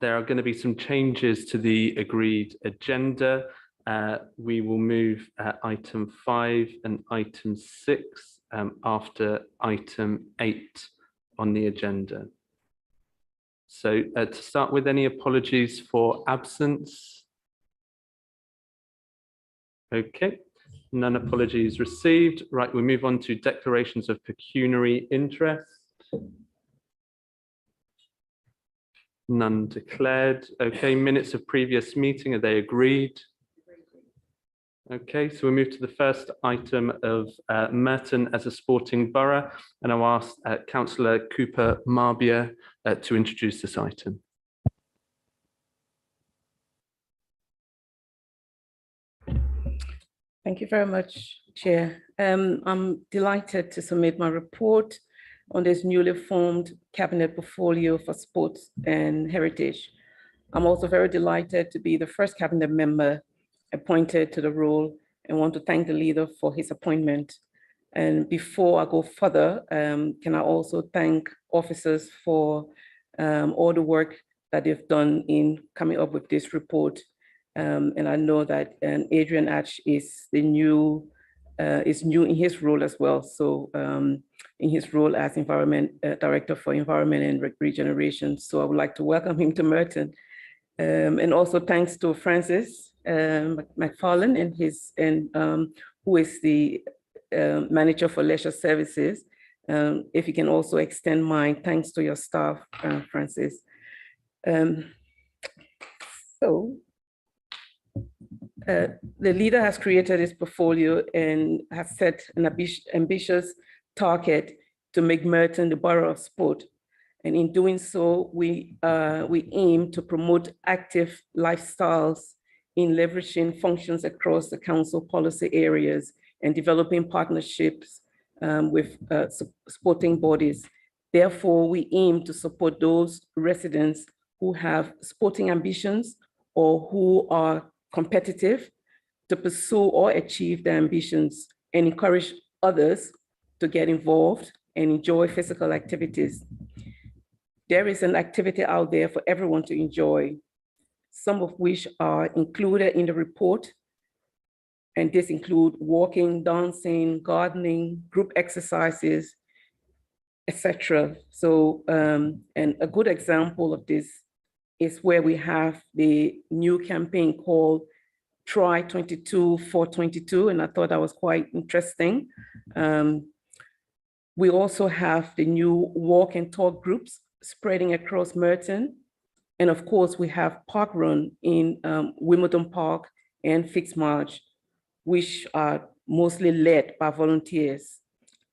there are going to be some changes to the agreed agenda. We will move item 5 and item 6 after item 8 on the agenda. So to start with, any apologies for absence? Okay, none apologies received. Right, we move on to declarations of pecuniary interest. None declared. Okay, minutes of previous meeting, are they agreed? Okay, so we move to the first item of Merton as a sporting borough, and I'll ask Councillor Cooper-Marbiah to introduce this item. Thank you very much, Chair. I'm delighted to submit my report on this newly formed cabinet portfolio for sports and heritage. I'm also very delighted to be the first cabinet member appointed to the role and want to thank the leader for his appointment. And before I go further, can I also thank officers for all the work that they've done in coming up with this report. And I know that Adrian Atch is new in his role as well. So in his role as Director for Environment and Regeneration. So I would like to welcome him to Merton. And also thanks to Francis McFarlane and who is the Manager for Leisure Services. If you can also extend my thanks to your staff, Francis. The leader has created this portfolio and has set an ambitious target to make Merton the borough of sport. And in doing so, we aim to promote active lifestyles in leveraging functions across the council policy areas and developing partnerships with sporting bodies. Therefore, we aim to support those residents who have sporting ambitions or who are competitive to pursue or achieve their ambitions and encourage others to get involved and enjoy physical activities. There is an activity out there for everyone to enjoy, some of which are included in the report. And this include walking, dancing, gardening, group exercises, etc. So, and a good example of this is where we have the new campaign called Try 22 for 22, and I thought that was quite interesting. We also have the new walk and talk groups spreading across Merton. And of course, we have Park Run in Wimbledon Park and Fixed March, which are mostly led by volunteers.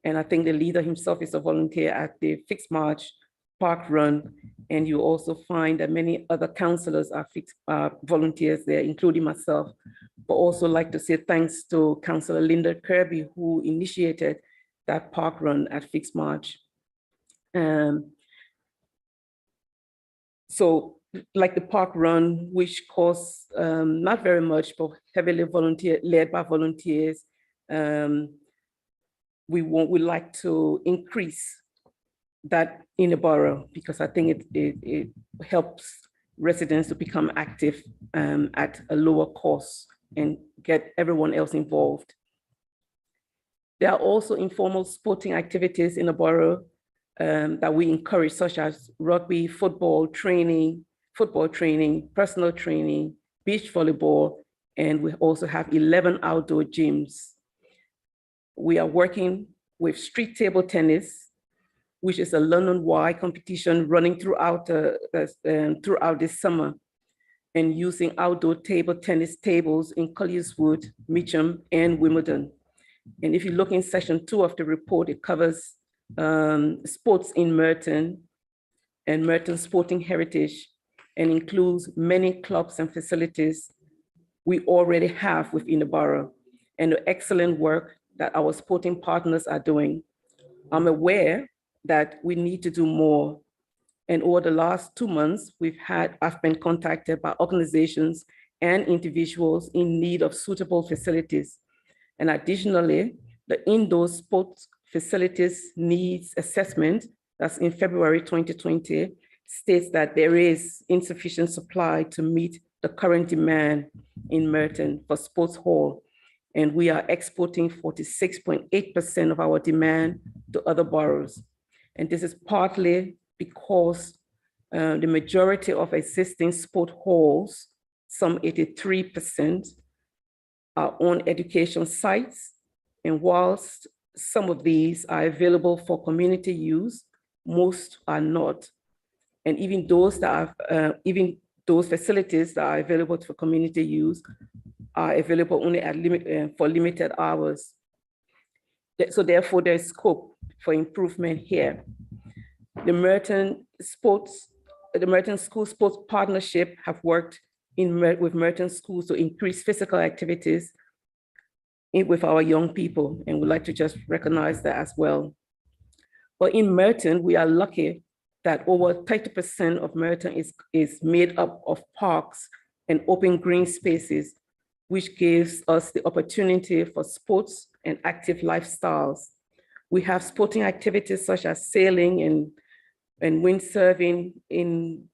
And I think the leader himself is a volunteer at the Fixed March, Park Run, and you also find that many other councillors are volunteers there, including myself. But also like to say thanks to Councillor Linda Kirby, who initiated that Park Run at Fixed March. So like the Park Run, which costs not very much, but heavily led by volunteers, we like to increase that in the borough because I think it helps residents to become active at a lower cost and get everyone else involved. There are also informal sporting activities in the borough that we encourage, such as rugby, football training, personal training, beach volleyball, and we also have 11 outdoor gyms. We are working with street table tennis, which is a London-wide competition running throughout this summer, and using outdoor table tennis tables in Colliers-Wood, Mitcham, and Wimbledon. And if you look in section 2 of the report, it covers sports in Merton and Merton sporting heritage, and includes many clubs and facilities we already have within the borough, and the excellent work that our sporting partners are doing. I'm aware that we need to do more. And over the last 2 months, I've been contacted by organizations and individuals in need of suitable facilities. And additionally, the indoor sports facilities needs assessment, that's in February 2020, states that there is insufficient supply to meet the current demand in Merton for sports hall. And we are exporting 46.8% of our demand to other boroughs. And this is partly because the majority of existing sport halls, some 83%, are on education sites. And whilst some of these are available for community use, most are not. And even those that are, even those facilities that are available for community use are available only at for limited hours. So therefore, there's scope for improvement here. The Merton School Sports Partnership have worked with Merton schools to increase physical activities with our young people, and we'd like to just recognize that as well. But in Merton, we are lucky that over 30% of Merton is made up of parks and open green spaces, which gives us the opportunity for sports and active lifestyles. We have sporting activities such as sailing and windsurfing in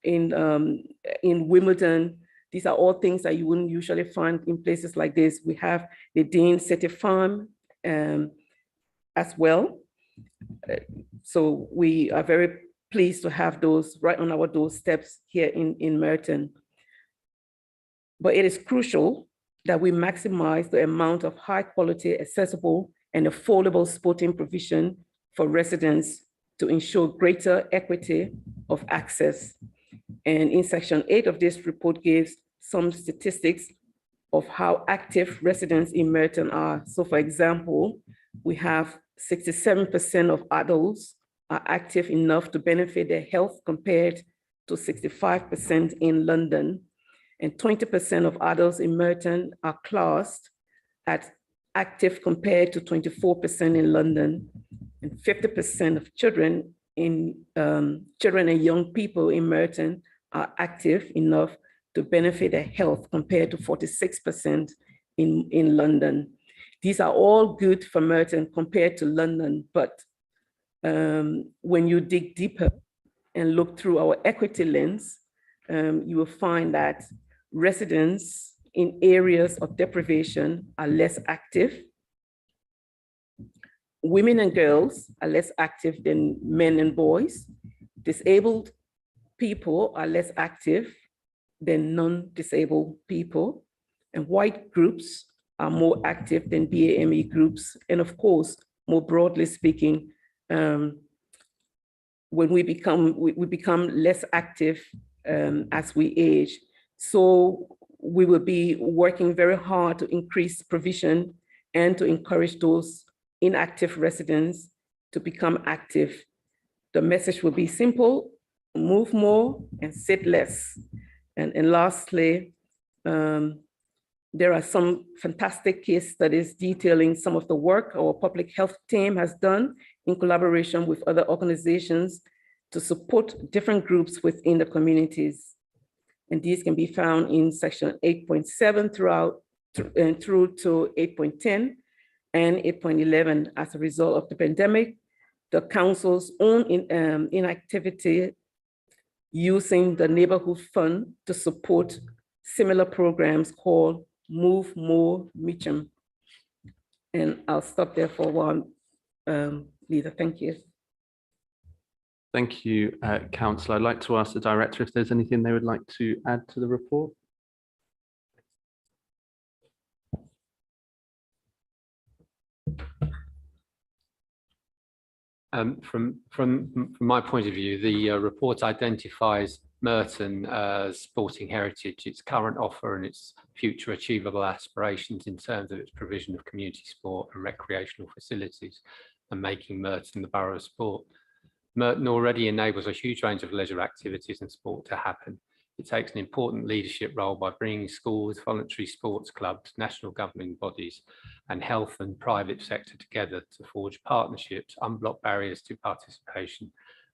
Wimbledon. These are all things that you wouldn't usually find in places like this. We have the Dean City Farm as well. So we are very pleased to have those right on our doorsteps here in Merton. But it is crucial that we maximize the amount of high quality, accessible, and affordable sporting provision for residents to ensure greater equity of access. And in section 8 of this report gives some statistics of how active residents in Merton are. So for example, we have 67% of adults are active enough to benefit their health compared to 65% in London. And 20% of adults in Merton are classed as active compared to 24% in London. And 50% of children and young people in Merton are active enough to benefit their health compared to 46% in London. These are all good for Merton compared to London, but when you dig deeper and look through our equity lens, you will find that residents in areas of deprivation are less active. Women and girls are less active than men and boys. Disabled people are less active than non-disabled people. And white groups are more active than BAME groups. And of course, more broadly speaking, when we become less active as we age. So we will be working very hard to increase provision and to encourage those inactive residents to become active. The message will be simple: move more and sit less. And lastly, there are some fantastic case studies detailing some of the work our public health team has done in collaboration with other organizations to support different groups within the communities. And these can be found in section 8.7 through to 8.10 and 8.11. As a result of the pandemic, the council's own inactivity using the neighborhood fund to support similar programs called Move More Mitcham. And I'll stop there for one, Lisa. Thank you. Thank you, Councillor. I'd like to ask the Director if there's anything they would like to add to the report. From my point of view, the report identifies Merton as sporting heritage, its current offer and its future achievable aspirations in terms of its provision of community sport and recreational facilities, and making Merton the borough of sport. Merton already enables a huge range of leisure activities and sport to happen. It takes an important leadership role by bringing schools, voluntary sports clubs, national governing bodies, and health and private sector together to forge partnerships, unblock barriers to participation,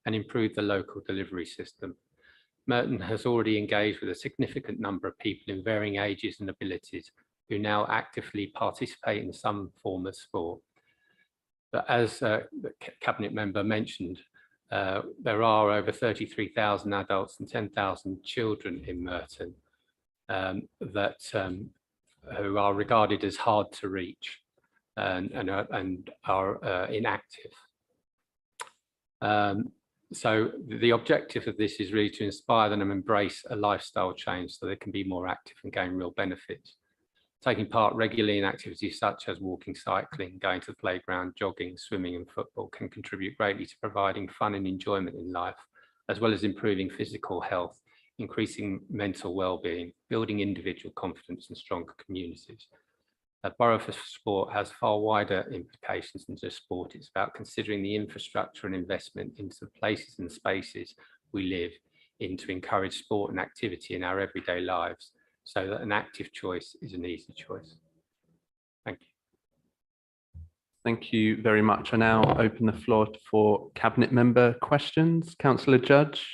and improve the local delivery system. Merton has already engaged with a significant number of people in varying ages and abilities who now actively participate in some form of sport. But as the Cabinet member mentioned, There are over 33,000 adults and 10,000 children in Merton who are regarded as hard to reach and are inactive. So the objective of this is really to inspire them and embrace a lifestyle change so they can be more active and gain real benefits. Taking part regularly in activities such as walking, cycling, going to the playground, jogging, swimming and football can contribute greatly to providing fun and enjoyment in life, as well as improving physical health, increasing mental well-being, building individual confidence and stronger communities. A Borough for Sport has far wider implications than just sport. It's about considering the infrastructure and investment into the places and spaces we live in to encourage sport and activity in our everyday lives, so that an active choice is an easy choice. Thank you. Thank you very much. I now open the floor for Cabinet Member questions. Councillor Judge.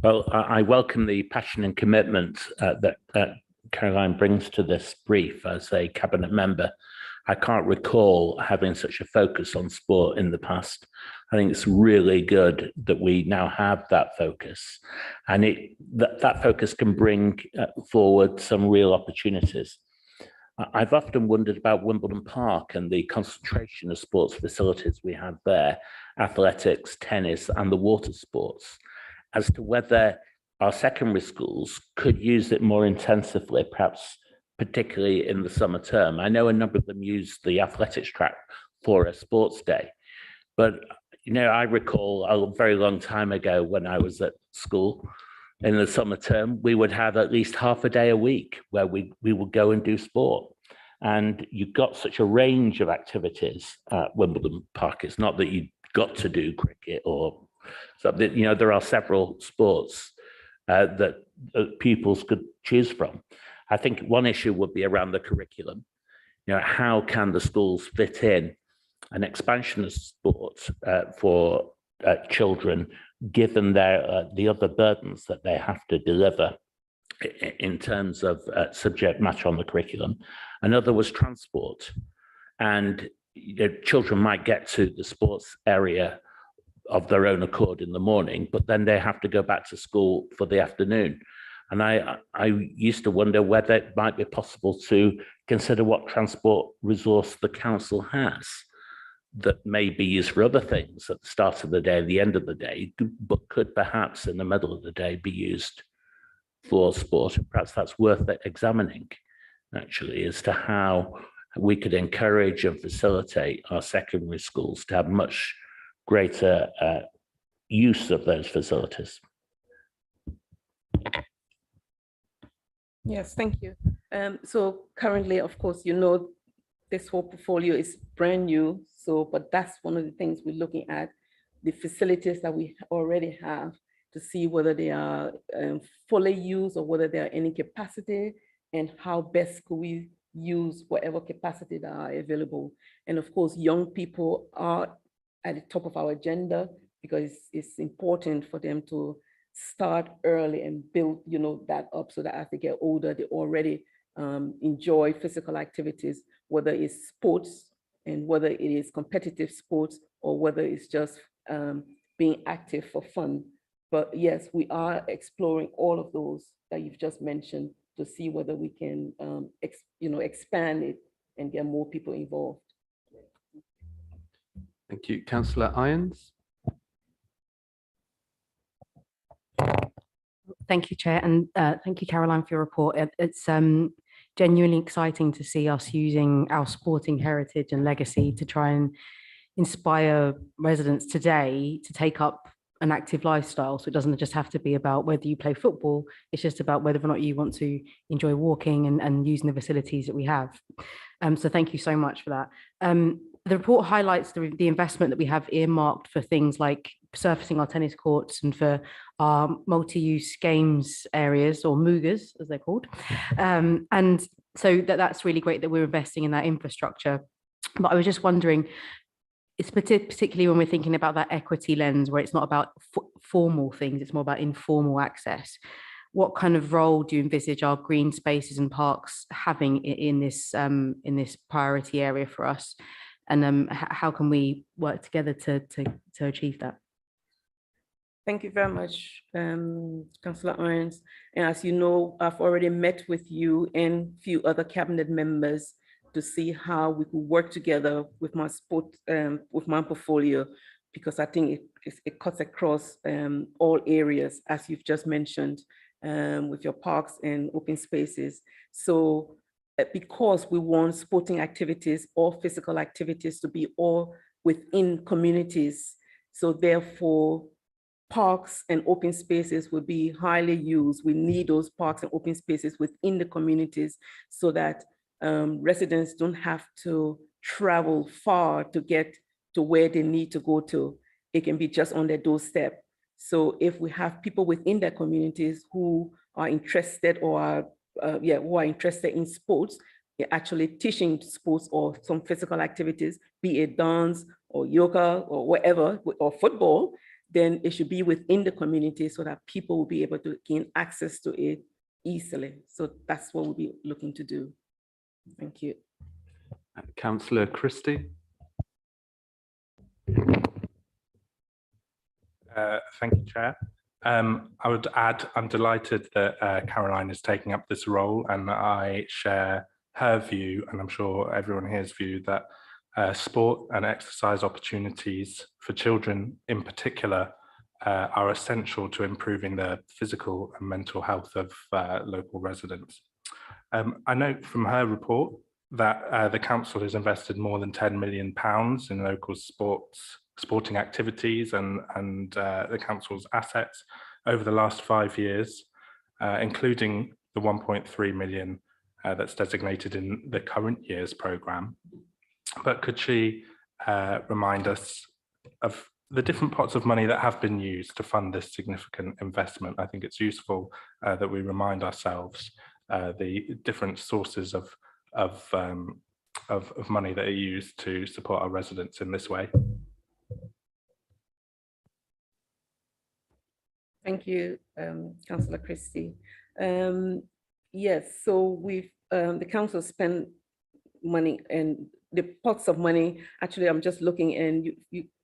Well, I welcome the passion and commitment that Caroline brings to this brief as a Cabinet Member. I can't recall having such a focus on sport in the past. I think it's really good that we now have that focus, and that focus can bring forward some real opportunities. I've often wondered about Wimbledon Park and the concentration of sports facilities we have there, athletics, tennis, and the water sports, as to whether our secondary schools could use it more intensively, perhaps particularly in the summer term. I know a number of them use the athletics track for a sports day, but I recall a very long time ago when I was at school in the summer term, we would have at least half a day a week where we would go and do sport. And you got such a range of activities at Wimbledon Park. It's not that you got to do cricket or something, there are several sports that pupils could choose from. I think one issue would be around the curriculum. How can the schools fit in an expansion of sport for children, given the other burdens that they have to deliver in terms of subject matter on the curriculum? Another was transport, and children might get to the sports area of their own accord in the morning, but then they have to go back to school for the afternoon. And I used to wonder whether it might be possible to consider what transport resource the council has that may be used for other things at the start of the day, the end of the day, but could perhaps in the middle of the day be used for sport. And perhaps that's worth examining, actually, as to how we could encourage and facilitate our secondary schools to have much greater use of those facilities. Yes, thank you. So currently, of course, this whole portfolio is brand new. But that's one of the things we're looking at, the facilities that we already have, to see whether they are fully used or whether there are any capacity, and how best could we use whatever capacity that are available. And of course, young people are at the top of our agenda, because it's important for them to start early and build that up, so that as they get older, they already enjoy physical activities, whether it's sports and whether it is competitive sports or whether it's just being active for fun. But yes, we are exploring all of those that you've just mentioned to see whether we can expand it and get more people involved. Thank you. Councillor Irons. Thank you, Chair, and thank you, Caroline, for your report. It's genuinely exciting to see us using our sporting heritage and legacy to try and inspire residents today to take up an active lifestyle. So it doesn't just have to be about whether you play football, it's just about whether or not you want to enjoy walking and using the facilities that we have. So thank you so much for that. The report highlights the investment that we have earmarked for things like surfacing our tennis courts and for our multi-use games areas, or MUGAs as they're called. And so that's really great that we're investing in that infrastructure. But I was just wondering, it's particularly when we're thinking about that equity lens, where it's not about formal things, it's more about informal access. what kind of role do you envisage our green spaces and parks having in this priority area for us? And how can we work together to achieve that? Thank you very much, Councillor Irons. And as you know, I've already met with you and a few other cabinet members to see how we could work together with my with my portfolio, because I think it cuts across all areas, as you've just mentioned, with your parks and open spaces. So because we want sporting activities or physical activities to be all within communities, so therefore parks and open spaces will be highly used. We need those parks and open spaces within the communities so that residents don't have to travel far to get to where they need to go to. It can be just on their doorstep. So if we have people within their communities who are interested or are, who are interested in sports, actually teaching sports or some physical activities, be it dance or yoga or whatever, or football, then it should be within the community so that people will be able to gain access to it easily. So that's what we'll be looking to do. Thank you. Councillor Christie. Thank you, Chair. I would add, I'm delighted that Caroline is taking up this role, and I share her view, and I'm sure everyone here's view, that sport and exercise opportunities for children in particular are essential to improving the physical and mental health of local residents. I note from her report that the council has invested more than £10 million in local sporting activities and the council's assets over the last 5 years, including the 1.3 million that's designated in the current year's programme. But could she remind us of the different pots of money that have been used to fund this significant investment? I think it's useful that we remind ourselves the different sources of money that are used to support our residents in this way. Thank you, Councillor Christie. Yes, so we've the council spent money, and the pots of money, actually I'm just looking, and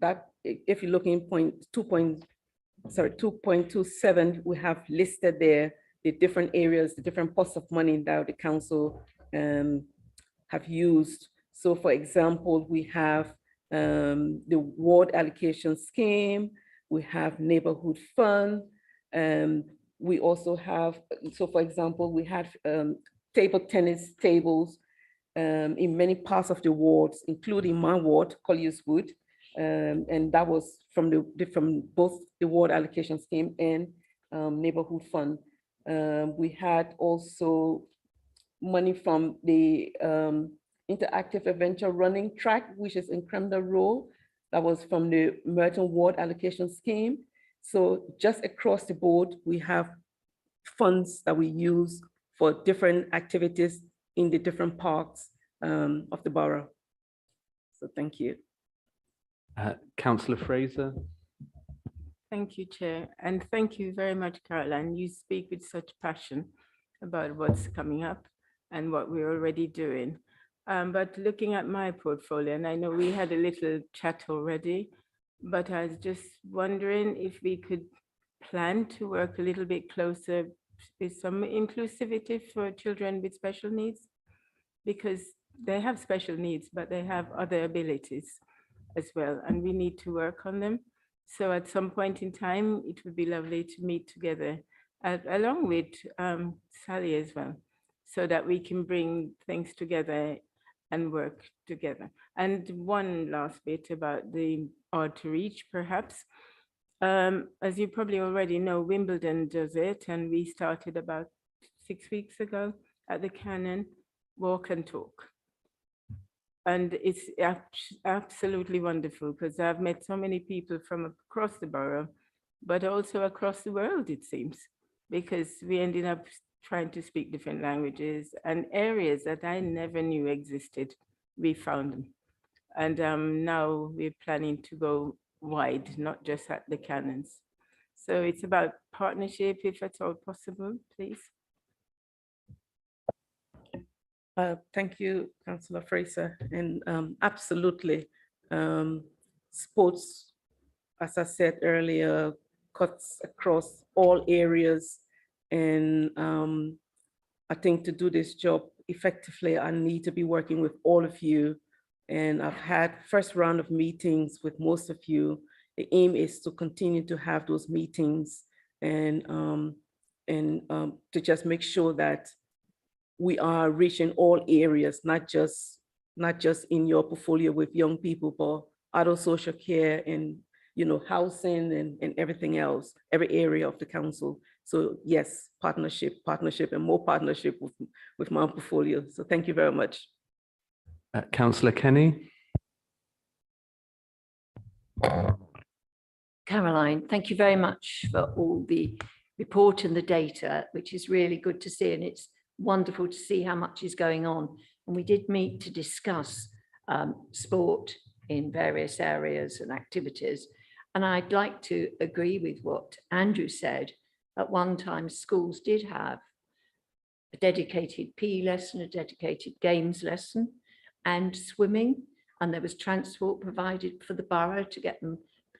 that if you're looking 2.27, we have listed there the different areas, the different pots of money that the council have used. So for example, we have the ward allocation scheme, we have neighborhood fund, we also have, so for example, we have table tennis tables in many parts of the wards, including my ward, Collier's Wood, and that was from both the ward allocation scheme and neighborhood fund. We had also money from the interactive adventure running track, which is in Cremda Road. That was from the Merton Ward allocation scheme. So just across the board, we have funds that we use for different activities in the different parks of the borough. So thank you. Councillor Fraser. Thank you, Chair. And thank you very much, Caroline. You speak with such passion about what's coming up and what we're already doing. But looking at my portfolio, and I know we had a little chat already, but I was just wondering if we could plan to work a little bit closer with some inclusivity for children with special needs, because they have special needs, but they have other abilities as well, and we need to work on them. So at some point in time, it would be lovely to meet together along with Sally as well, so that we can bring things together and work together. And one last bit about the Hard to Reach, perhaps. As you probably already know, Wimbledon does it, and we started about 6 weeks ago at the Cannon, Walk and Talk. And it's absolutely wonderful, because I've met so many people from across the borough, but also across the world, it seems, because we ended up trying to speak different languages and areas that I never knew existed. We found them. And now we're planning to go wide, not just at the Cannons. So it's about partnership, if at all possible, please. Thank you, Councillor Fraser. And absolutely, sports, as I said earlier, cuts across all areas. And I think to do this job effectively, I need to be working with all of you. And I've had first round of meetings with most of you. The aim is to continue to have those meetings and to just make sure that we are reaching all areas, not just in your portfolio with young people, but adult social care and, you know, housing and everything else, every area of the council. So yes, partnership, and more partnership with my portfolio. So thank you very much. Councillor Kenny. Caroline, thank you very much for all the report and the data, which is really good to see. And it's wonderful to see how much is going on. And we did meet to discuss sport in various areas and activities. And I'd like to agree with what Andrew said. At one time, schools did have a dedicated PE lesson, a dedicated games lesson, and swimming. And there was transport provided for the borough to get them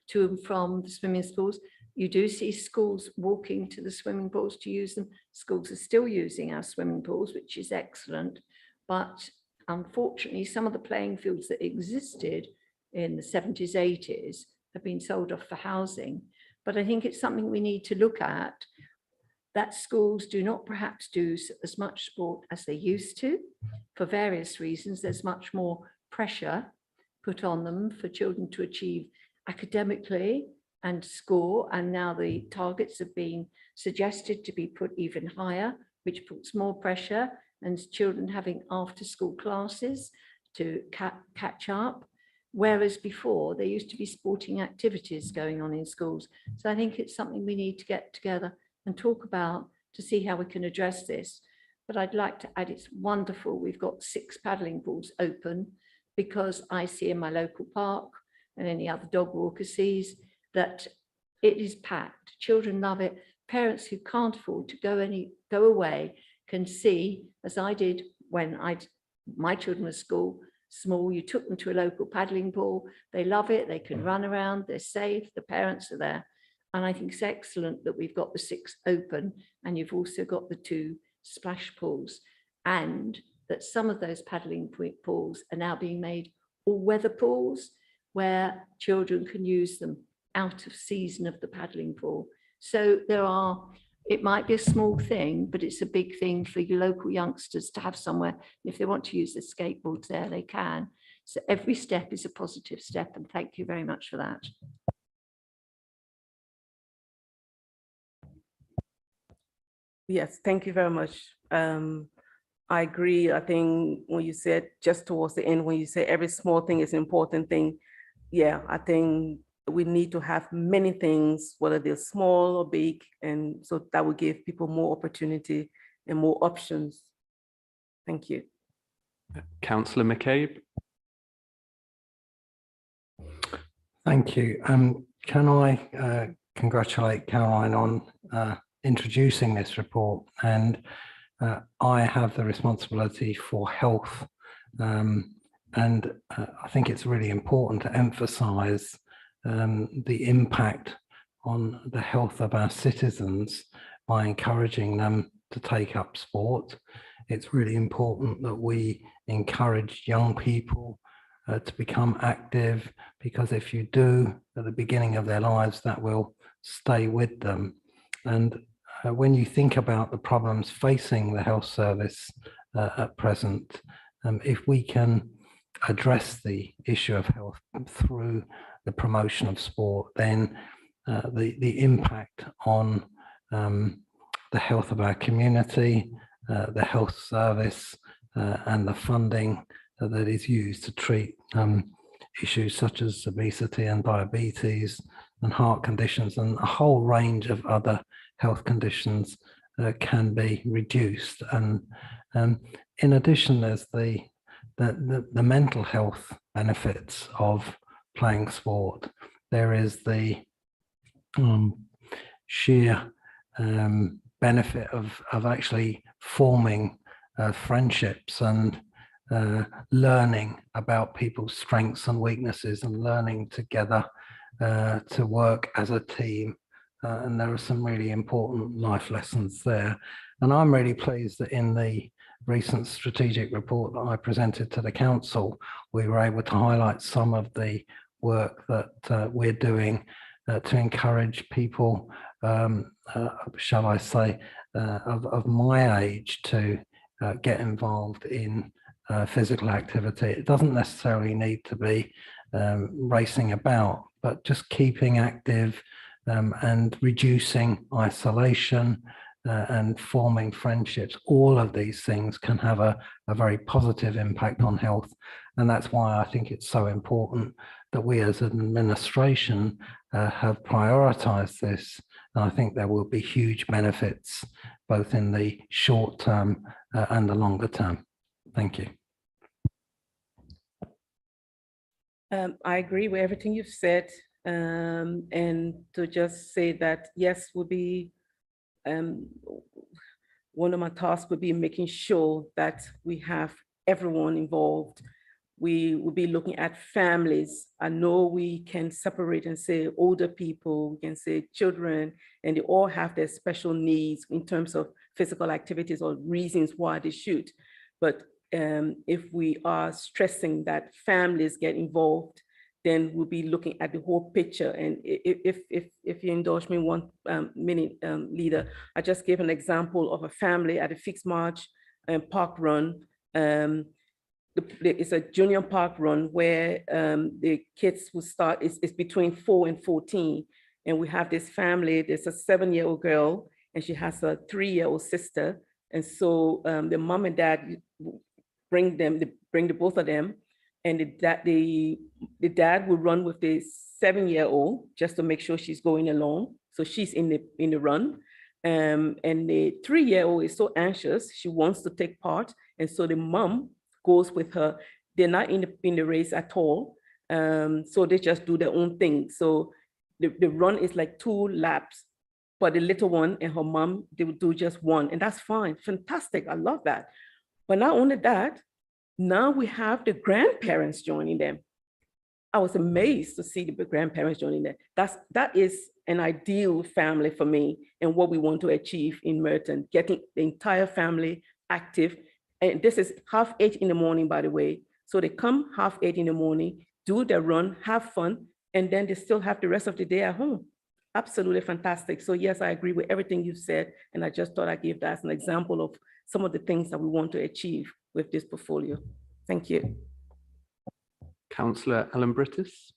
to and from the swimming schools. You do see schools walking to the swimming pools to use them. Schools are still using our swimming pools, which is excellent. But unfortunately, some of the playing fields that existed in the 70s, 80s have been sold off for housing. But I think it's something we need to look at, that schools do not perhaps do as much sport as they used to. For various reasons, there's much more pressure put on them for children to achieve academically and score, and now the targets have been suggested to be put even higher, which puts more pressure, and children having after school classes to catch up, whereas before there used to be sporting activities going on in schools. So I think it's something we need to get together and talk about to see how we can address this. But I'd like to add, it's wonderful we've got 6 paddling pools open, because I see in my local park and any other dog walker sees that it is packed. Children love it. Parents who can't afford to go away can see, as I did when my children were small, you took them to a local paddling pool. They love it. They can run around. They're safe. The parents are there. And I think it's excellent that we've got the 6 open, and you've also got the 2 splash pools, and that some of those paddling pools are now being made all-weather pools where children can use them out of season of the paddling pool. So it might be a small thing, but it's a big thing for your local youngsters to have somewhere. If they want to use their skateboards there, they can. So every step is a positive step, and thank you very much for that. Yes, thank you very much. I agree. I think when you said just towards the end, when you say every small thing is an important thing, yeah, I think we need to have many things, whether they're small or big, and so that will give people more opportunity and more options. Thank you. Councillor McCabe. Thank you. Can I congratulate Caroline on introducing this report? And I have the responsibility for health, and I think it's really important to emphasize the impact on the health of our citizens by encouraging them to take up sport. It's really important that we encourage young people to become active, because if you do at the beginning of their lives, that will stay with them. And when you think about the problems facing the health service at present, if we can address the issue of health through the promotion of sport, then the impact on the health of our community, the health service, and the funding that is used to treat issues such as obesity and diabetes and heart conditions and a whole range of other health conditions can be reduced. And in addition, there's the mental health benefits of playing sport. There is the sheer benefit of actually forming friendships and learning about people's strengths and weaknesses and learning together to work as a team. And there are some really important life lessons there. And I'm really pleased that in the recent strategic report that I presented to the council, we were able to highlight some of the work that we're doing to encourage people, shall I say, of my age to get involved in physical activity. It doesn't necessarily need to be racing about, but just keeping active and reducing isolation and forming friendships. All of these things can have a very positive impact on health. And that's why I think it's so important that we as an administration have prioritized this. And I think there will be huge benefits both in the short term and the longer term. Thank you. I agree with everything you've said. And to just say that, yes, will be one of my tasks would be making sure that we have everyone involved. We will be looking at families. I know we can separate and say older people, we can say children, and they all have their special needs in terms of physical activities or reasons why they should. But if we are stressing that families get involved, then we'll be looking at the whole picture. And if you indulge me 1 minute, leader, I just gave an example of a family at a fixed march park run. It's a junior park run where the kids will start, it's between 4 and 14. And we have this family, there's a 7-year-old girl and she has a 3-year-old sister. And so the mom and dad bring the both of them. And the dad will run with the 7-year-old just to make sure she's going along. So she's in the run. And the 3-year-old is so anxious, she wants to take part. And so the mom goes with her. They're not in the race at all. So they just do their own thing. So the run is like 2 laps, but the little one and her mom, they will do just 1. And that's fine, fantastic, I love that. But not only that, now we have the grandparents joining them. I was amazed to see the grandparents joining them. That is an ideal family for me and what we want to achieve in Merton, getting the entire family active. And this is 8:30 in the morning, by the way. So they come 8:30 in the morning, do their run, have fun, and then they still have the rest of the day at home. Absolutely fantastic. So yes, I agree with everything you've said. And I just thought I'd give that as an example of some of the things that we want to achieve with this portfolio. Thank you. Councillor Alambritis.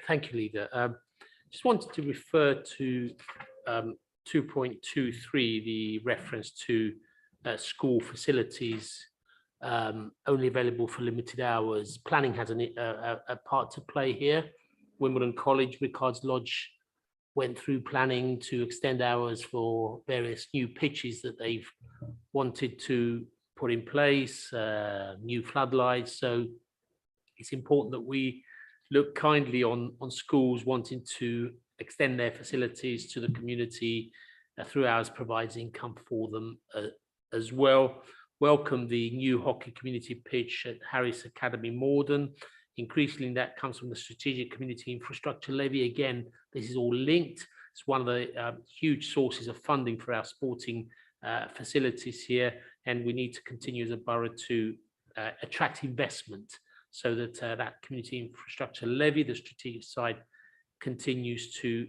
Thank you, Leader. Just wanted to refer to 2.23, the reference to school facilities only available for limited hours. Planning has a part to play here. Wimbledon College, Rickards Lodge went through planning to extend hours for various new pitches that they've wanted to put in place, new floodlights. So it's important that we look kindly on schools wanting to extend their facilities to the community through hours, provides income for them as well. Welcome the new hockey community pitch at Harris Academy Morden. Increasingly, that comes from the strategic community infrastructure levy. Again, this is all linked. It's one of the huge sources of funding for our sporting facilities here, and we need to continue as a borough to attract investment so that that community infrastructure levy, the strategic side, continues to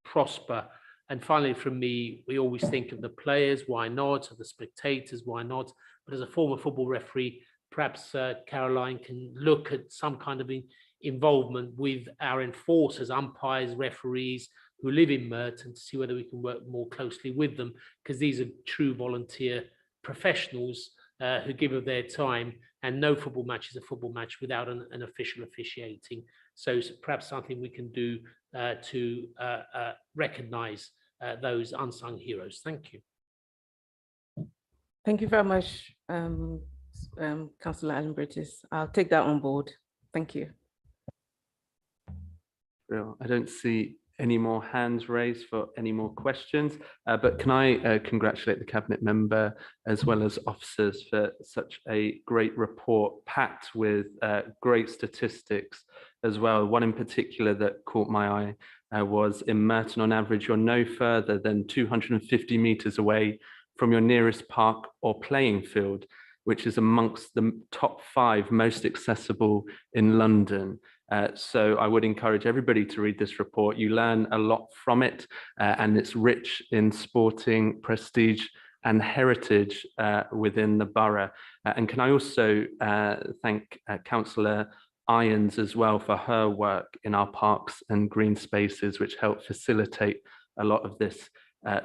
prosper. And finally, from me, we always think of the players, why not? Of the spectators, why not? But as a former football referee, perhaps Caroline can look at some kind of involvement with our enforcers, umpires, referees who live in Merton to see whether we can work more closely with them, because these are true volunteer professionals who give of their time, and no football match is a football match without an official officiating. So perhaps something we can do to recognise those unsung heroes. Thank you. Thank you very much, Councillor Alambritis. I'll take that on board. Thank you. Real. I don't see any more hands raised for any more questions, but can I congratulate the Cabinet member as well as officers for such a great report packed with great statistics as well. One in particular that caught my eye was in Merton, on average, you're no further than 250 metres away from your nearest park or playing field, which is amongst the top 5 most accessible in London. So I would encourage everybody to read this report. You learn a lot from it, and it's rich in sporting prestige and heritage within the borough. And can I also thank Councillor Irons as well for her work in our parks and green spaces, which help facilitate a lot of this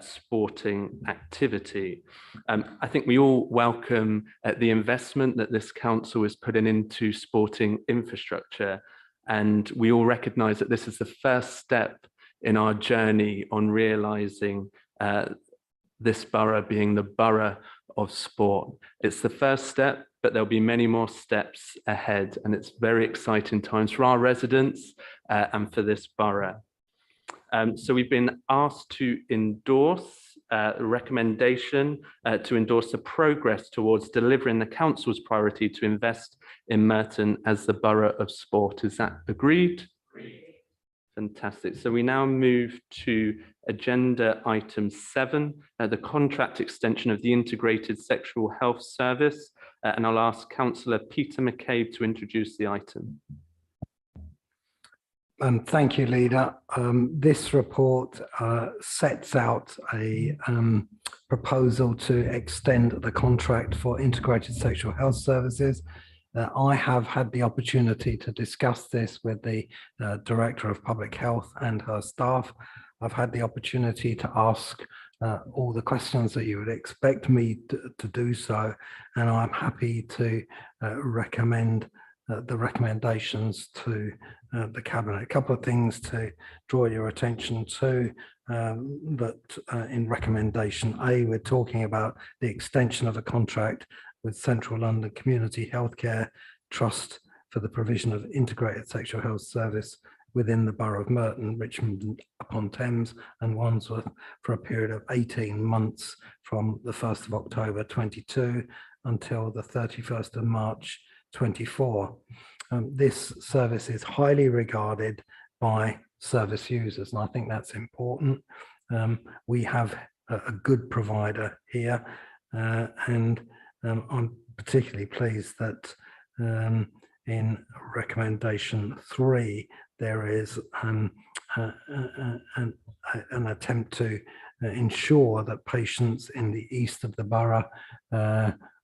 sporting activity. I think we all welcome the investment that this council is putting into sporting infrastructure, and we all recognise that this is the first step in our journey on realising this borough being the borough of sport. It's the first step, but there'll be many more steps ahead, and it's very exciting times for our residents and for this borough. So we've been asked to endorse a recommendation to endorse the progress towards delivering the council's priority to invest in Merton as the borough of sport. Is that agreed? Agreed. Fantastic. So we now move to agenda item 7, the contract extension of the Integrated Sexual Health Service. And I'll ask Councillor Peter McCabe to introduce the item. Thank you, Leader. This report sets out a proposal to extend the contract for integrated sexual health services. I have had the opportunity to discuss this with the Director of Public Health and her staff. I've had the opportunity to ask all the questions that you would expect me to do so, and I'm happy to recommend the recommendations to the Cabinet. A couple of things to draw your attention to, that in recommendation A, we're talking about the extension of a contract with Central London Community Healthcare Trust for the provision of integrated sexual health service within the borough of Merton, Richmond upon Thames and Wandsworth for a period of 18 months from the 1st of October 22 until the 31st of March 24. This service is highly regarded by service users, and I think that's important. We have a good provider here, and I'm particularly pleased that in recommendation 3 there is an attempt to ensure that patients in the east of the borough,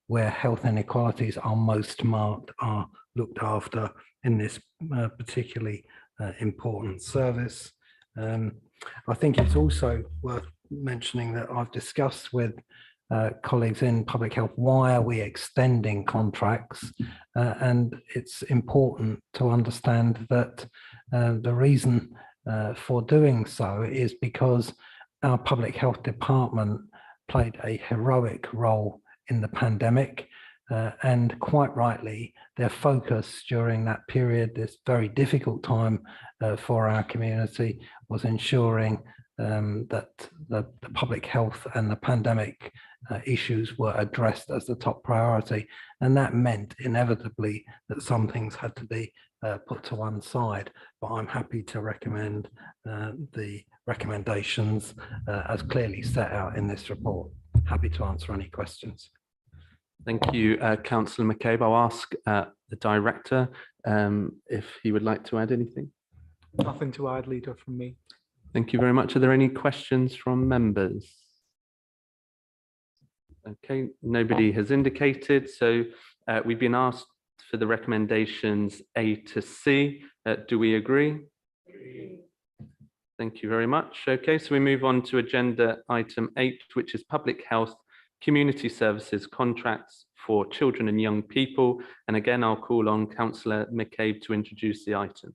where health inequalities are most marked, are looked after in this particularly important service. I think it's also worth mentioning that I've discussed with colleagues in public health, why are we extending contracts? And it's important to understand that the reason for doing so is because our public health department played a heroic role in the pandemic, and quite rightly, their focus during that period, this very difficult time for our community, was ensuring that the public health and the pandemic issues were addressed as the top priority. And that meant inevitably that some things had to be put to one side. But I'm happy to recommend the recommendations as clearly set out in this report. Happy to answer any questions. Thank you, Councillor McCabe. I'll ask the Director if he would like to add anything. Nothing to add, Leader, from me. Thank you very much. Are there any questions from members? Okay, nobody has indicated. So we've been asked for the recommendations A to C. Do we agree? Thank you very much. Okay, so we move on to agenda item 8, which is public health community services contracts for children and young people. And again, I'll call on Councillor McCabe to introduce the item.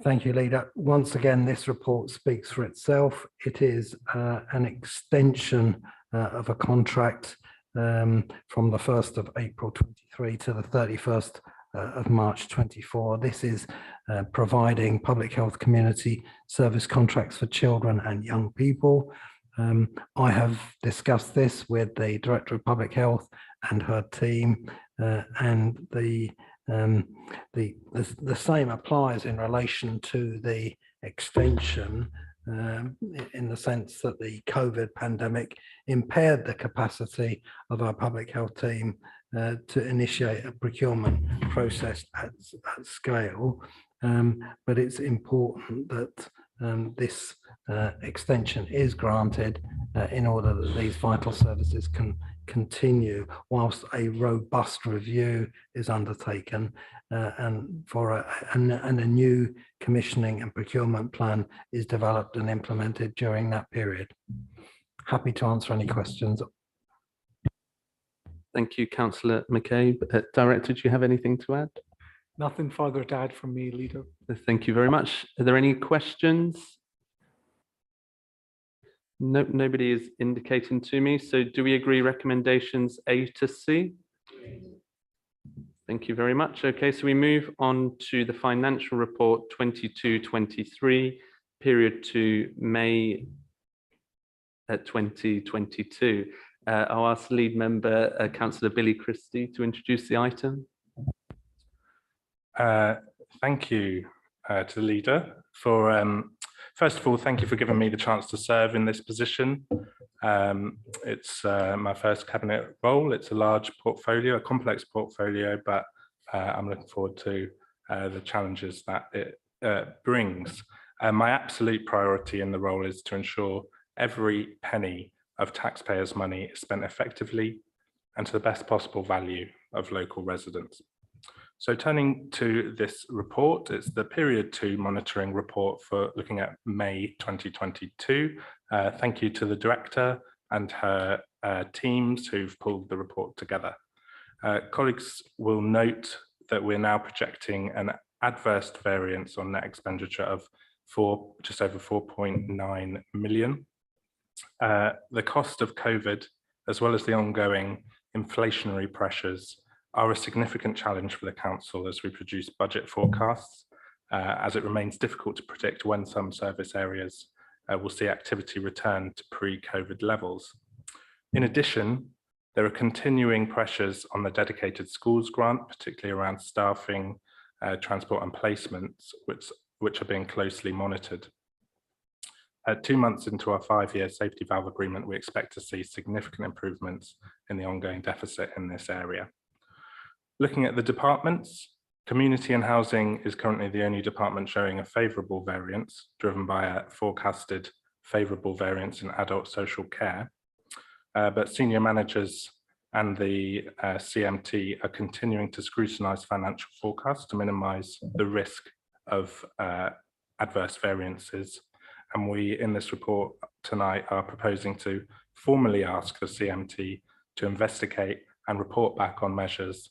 Thank you, Leader. Once again, this report speaks for itself. It is an extension of a contract from the 1st of April 23 to the 31st of March 24. This is providing public health community service contracts for children and young people. I have discussed this with the Director of Public Health and her team, and the same applies in relation to the extension, in the sense that the COVID pandemic impaired the capacity of our public health team to initiate a procurement process at scale. But it's important that this extension is granted in order that these vital services can continue whilst a robust review is undertaken and a new commissioning and procurement plan is developed and implemented during that period. Happy to answer any questions. Thank you, Councillor McCabe. Director, do you have anything to add? Nothing further to add from me, Leader. Thank you very much. Are there any questions? No, nobody is indicating to me. So do we agree recommendations A to C? Thank you very much. Okay, so we move on to the financial report 22-23, period to May 2022. I'll ask lead member, Councillor Billy Christie, to introduce the item. Thank you to the leader for, first of all, thank you for giving me the chance to serve in this position. It's my first cabinet role. It's a large portfolio, a complex portfolio, but I'm looking forward to the challenges that it brings. My absolute priority in the role is to ensure every penny of taxpayers' money is spent effectively and to the best possible value of local residents. So turning to this report, it's the period 2 monitoring report for looking at May 2022. Thank you to the director and her teams who've pulled the report together. Colleagues will note that we're now projecting an adverse variance on net expenditure of just over 4.9 million. The cost of COVID, as well as the ongoing inflationary pressures, are a significant challenge for the council as we produce budget forecasts, as it remains difficult to predict when some service areas will see activity return to pre-COVID levels. In addition, there are continuing pressures on the dedicated schools grant, particularly around staffing, transport and placements, which are being closely monitored. 2 months into our 5-year safety valve agreement, we expect to see significant improvements in the ongoing deficit in this area. Looking at the departments, community and housing is currently the only department showing a favourable variance, driven by a forecasted favourable variance in adult social care. But senior managers and the CMT are continuing to scrutinise financial forecasts to minimise the risk of adverse variances. And we, in this report tonight, are proposing to formally ask the CMT to investigate and report back on measures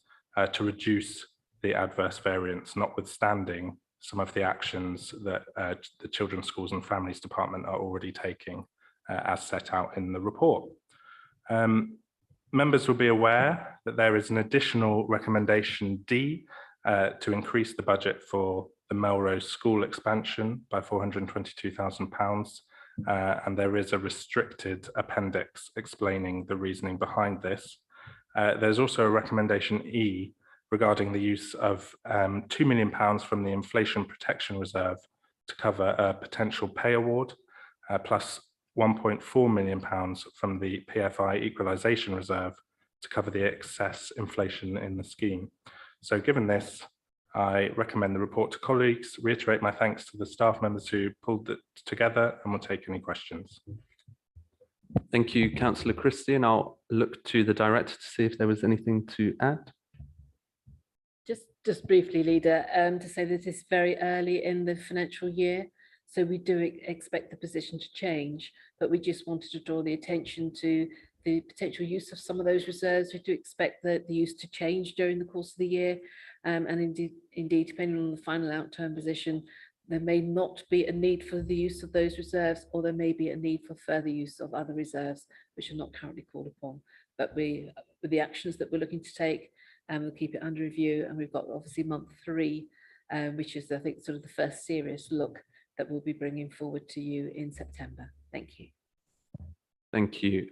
to reduce the adverse variance, notwithstanding some of the actions that the Children's Schools and Families Department are already taking as set out in the report. Members will be aware that there is an additional recommendation D to increase the budget for the Melrose School expansion by £422,000, and there is a restricted appendix explaining the reasoning behind this. There's also a recommendation E regarding the use of £2 million from the Inflation Protection Reserve to cover a potential pay award, plus £1.4 million from the PFI Equalisation Reserve to cover the excess inflation in the scheme. So given this, I recommend the report to colleagues, reiterate my thanks to the staff members who pulled it together, and will take any questions. Thank you, Councillor Christie, and I'll look to the director to see if there was anything to add. Just briefly, Leader, to say that it's very early in the financial year, so we do expect the position to change, but we just wanted to draw the attention to the potential use of some of those reserves. We do expect the use to change during the course of the year, and indeed, depending on the final outturn position, there may not be a need for the use of those reserves, or there may be a need for further use of other reserves which are not currently called upon. But with the actions that we're looking to take, we'll keep it under review. And we've got obviously month 3, which is, I think, sort of the first serious look that we'll be bringing forward to you in September. Thank you. Thank you.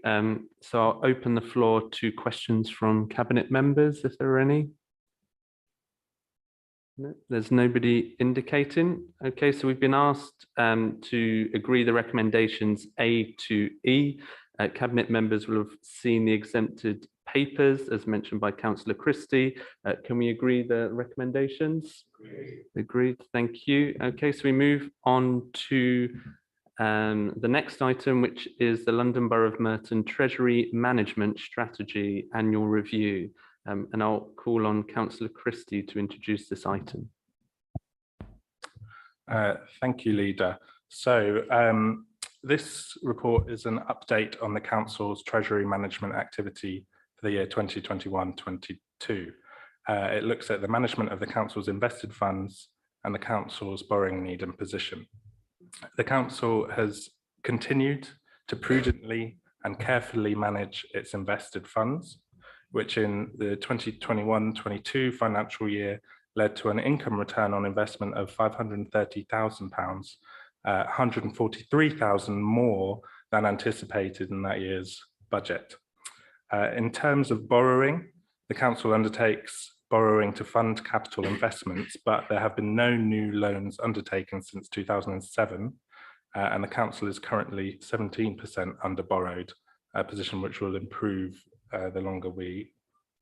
So I'll open the floor to questions from Cabinet members, if there are any. No, there's nobody indicating. Okay, so we've been asked to agree the recommendations A to E. Cabinet members will have seen the exempted papers as mentioned by Councillor Christie. Can we agree the recommendations? Agreed. Thank you. Okay, so we move on to the next item, which is the London Borough of Merton Treasury Management Strategy Annual Review. And I'll call on Councillor Christie to introduce this item. Thank you, Leader. So this report is an update on the Council's Treasury Management activity for the year 2021-22. It looks at the management of the Council's invested funds and the Council's borrowing need and position. The Council has continued to prudently and carefully manage its invested funds, which in the 2021-22 financial year led to an income return on investment of £530,000, 143,000 more than anticipated in that year's budget. In terms of borrowing, the Council undertakes borrowing to fund capital investments, but there have been no new loans undertaken since 2007, and the Council is currently 17% under borrowed, a position which will improve the longer we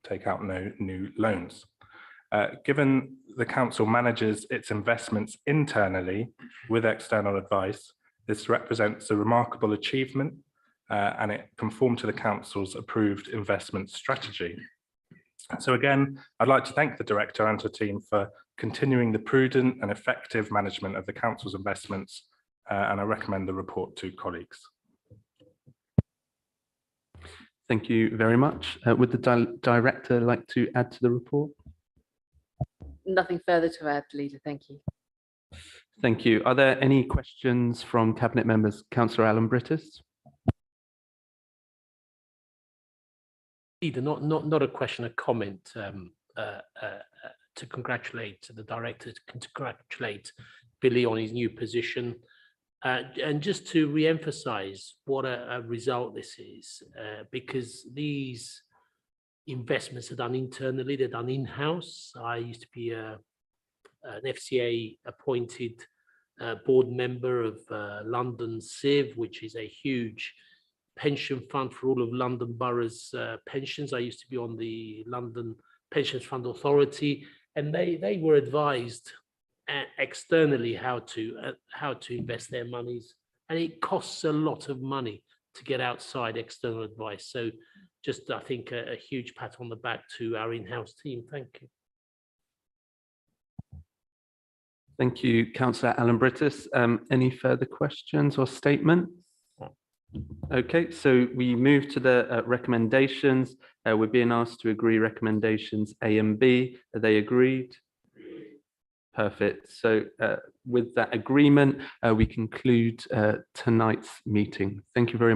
take out no new loans. Given the Council manages its investments internally with external advice, this represents a remarkable achievement and it conformed to the Council's approved investment strategy. So again, I'd like to thank the Director and her team for continuing the prudent and effective management of the Council's investments, and I recommend the report to colleagues. Thank you very much. Would the Director like to add to the report? Nothing further to add, Leader. Thank you. Thank you. Are there any questions from Cabinet members? Councillor Alambritis. Leader, not a question, a comment to congratulate the Director, to congratulate Billy on his new position. And just to re-emphasize what a result this is, because these investments are done internally, they're done in-house. I used to be an FCA appointed board member of London Civ, which is a huge pension fund for all of London Borough's pensions. I used to be on the London Pensions Fund Authority, and they were advised externally how to invest their monies, and it costs a lot of money to get outside external advice. So just, I think, a huge pat on the back to our in-house team. Thank you. Thank you, Councillor Alambritis. Any further questions or statements? Okay, so we move to the recommendations. We're being asked to agree recommendations A and B. Are they agreed? Perfect. So with that agreement, we conclude tonight's meeting. Thank you very much.